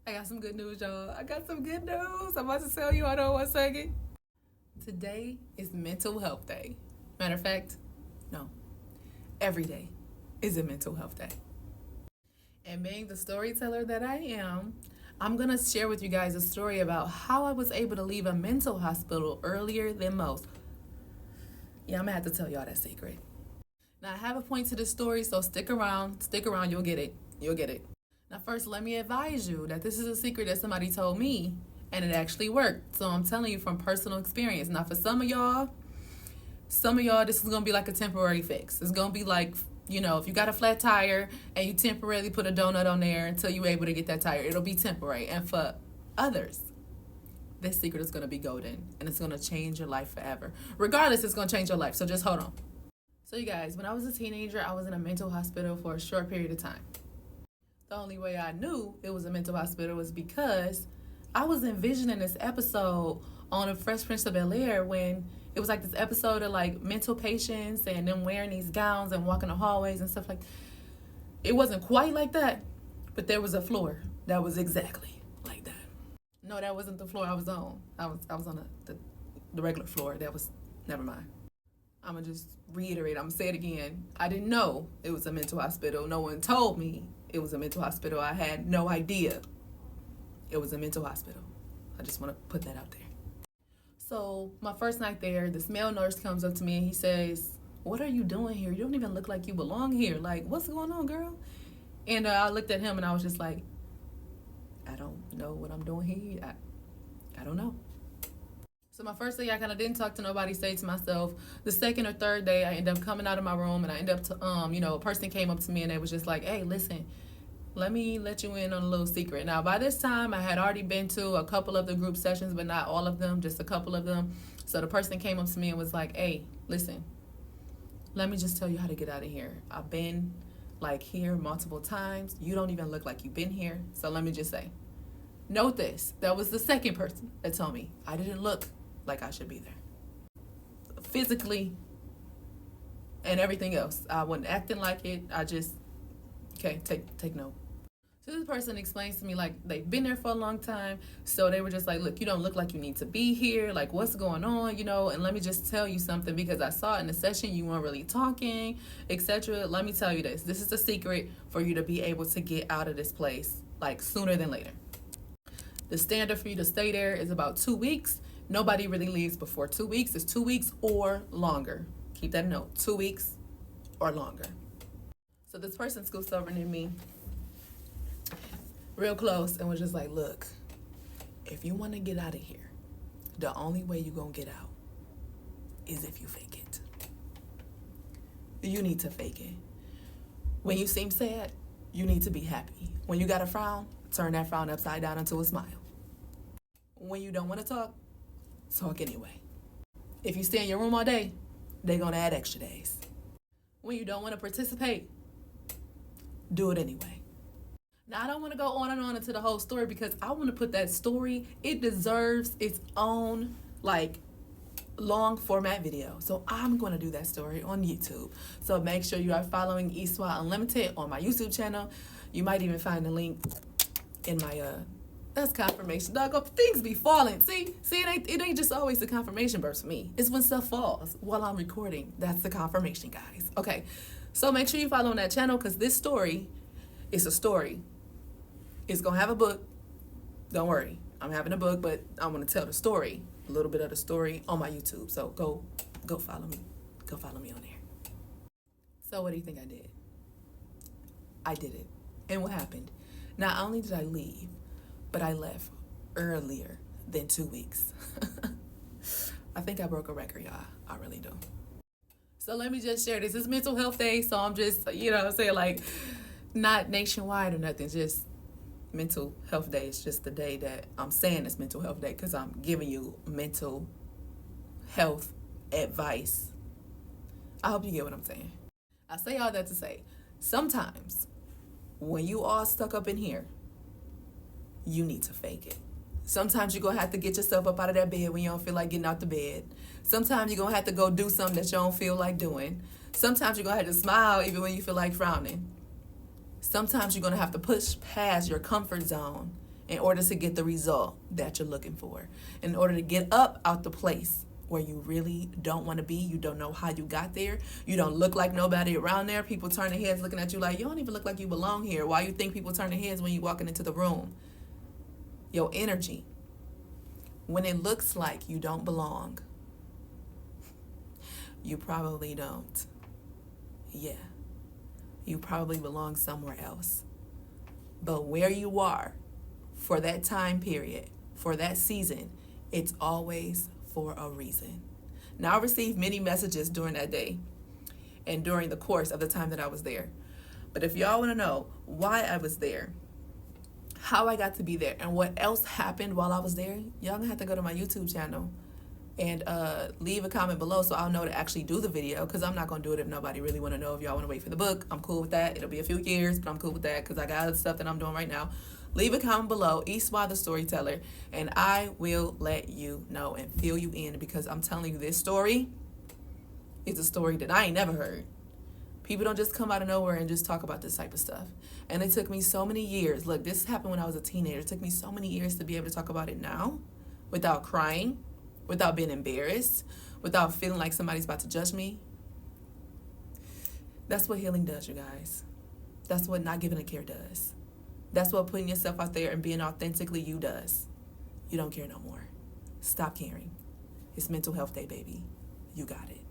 I got some good news, y'all. I got some good news. I'm about to tell you. Hold on one second. Today is Mental Health Day. Matter of fact, no. Every day is a mental health day. And being the storyteller that I am, I'm going to share with you guys a story about how I was able to leave a mental hospital earlier than most. Yeah, I'm going to have to tell y'all that secret. Now, I have a point to this story, so stick around. Stick around, you'll get it. You'll get it. Now, first, let me advise you that this is a secret that somebody told me, and it actually worked. So I'm telling you from personal experience. Now, for some of y'all, this is going to be like a temporary fix. It's going to be like, if you got a flat tire and you temporarily put a donut on there until you're able to get that tire, it'll be temporary. And for others, this secret is going to be golden, and it's going to change your life forever. Regardless, it's going to change your life. So just hold on. So you guys, when I was a teenager, I was in a mental hospital for a short period of time. The only way I knew it was a mental hospital was because I was envisioning this episode on a Fresh Prince of Bel-Air when it was like this episode of like mental patients and them wearing these gowns and walking the hallways and stuff like. It wasn't quite like that, but there was a floor that was exactly like that. No, that wasn't the floor I was on. I was on the regular floor. That was, never mind. I'm going to just reiterate. I'm going to say it again. I didn't know it was a mental hospital. No one told me it was a mental hospital. I had no idea it was a mental hospital. I just want to put that out there. So my first night there, this male nurse comes up to me and he says, "What are you doing here? You don't even look like you belong here. Like, what's going on, girl?" And I looked at him and I was just like, I don't know what I'm doing here. I don't know. So my first day, I kind of didn't talk to nobody, stayed to myself. The second or third day, I ended up coming out of my room, and I ended up, a person came up to me, and they was just like, "Hey, listen, let me let you in on a little secret." Now, by this time, I had already been to a couple of the group sessions, but not all of them, just a couple of them. So the person came up to me and was like, "Hey, listen, let me just tell you how to get out of here. I've been, here multiple times. You don't even look like you've been here. So let me just say, note this. That was the second person that told me I didn't look like I should be there. Physically and everything else. I wasn't acting like it. I just, okay, take note." So this person explains to me they've been there for a long time. So they were just like, "Look, you don't look like you need to be here. Like, what's going on, and let me just tell you something, because I saw in the session you weren't really talking, etc. Let me tell you this. This is the secret for you to be able to get out of this place, sooner than later. The standard for you to stay there is about 2 weeks. Nobody really leaves before 2 weeks. It's 2 weeks or longer. Keep that in note. 2 weeks or longer." So this person scoots over near me real close and was just like, "Look, if you want to get out of here, the only way you're going to get out is if you fake it. You need to fake it. When you seem sad, you need to be happy. When you got a frown, turn that frown upside down into a smile. When you don't want to talk anyway. If you stay in your room all day, they're going to add extra days. When you don't want to participate, do it anyway." Now, I don't want to go on and on into the whole story because I want to put that story, it deserves its own, long format video. So I'm going to do that story on YouTube. So make sure you are following Iswa Unlimited on my YouTube channel. You might even find the link in my, that's confirmation. Dog, things be falling. See, it ain't just always the confirmation burst for me. It's when stuff falls while I'm recording. That's the confirmation, guys. Okay, so make sure you follow on that channel because this story is a story. It's going to have a book. Don't worry. I'm having a book, but I'm going to tell the story, a little bit of the story on my YouTube. So go follow me. Go follow me on there. So what do you think I did? I did it. And what happened? Not only did I leave, but I left earlier than 2 weeks. I think I broke a record, y'all. I really do. So let me just share this. It's Mental Health Day, so I'm just, saying not nationwide or nothing, just Mental Health Day. It's just the day that I'm saying it's Mental Health Day because I'm giving you mental health advice. I hope you get what I'm saying. I say all that to say, sometimes when you all stuck up in here, you need to fake it. Sometimes you're going to have to get yourself up out of that bed when you don't feel like getting out the bed. Sometimes you're going to have to go do something that you don't feel like doing. Sometimes you're going to have to smile even when you feel like frowning. Sometimes you're going to have to push past your comfort zone in order to get the result that you're looking for, in order to get up out the place where you really don't want to be. You don't know how you got there. You don't look like nobody around there. People turn their heads looking at you like, you don't even look like you belong here. Why you think people turn their heads when you walking into the room? Your energy. When it looks like you don't belong, you probably don't. Yeah. You probably belong somewhere else. But where you are for that time period, for that season, it's always for a reason. Now, I received many messages during that day and during the course of the time that I was there. But if y'all want to know why I was there, how I got to be there, and what else happened while I was there, y'all gonna have to go to my YouTube channel and leave a comment below so I'll know to actually do the video, because I'm not going to do it if nobody really want to know. If y'all want to wait for the book, I'm cool with that. It'll be a few years, but I'm cool with that because I got other stuff that I'm doing right now. Leave a comment below, Eswa the Storyteller, and I will let you know and fill you in, because I'm telling you, this story is a story that I ain't never heard. People don't just come out of nowhere and just talk about this type of stuff. And it took me so many years. Look, this happened when I was a teenager. It took me so many years to be able to talk about it now without crying, without being embarrassed, without feeling like somebody's about to judge me. That's what healing does, you guys. That's what not giving a care does. That's what putting yourself out there and being authentically you does. You don't care no more. Stop caring. It's Mental Health Day, baby. You got it.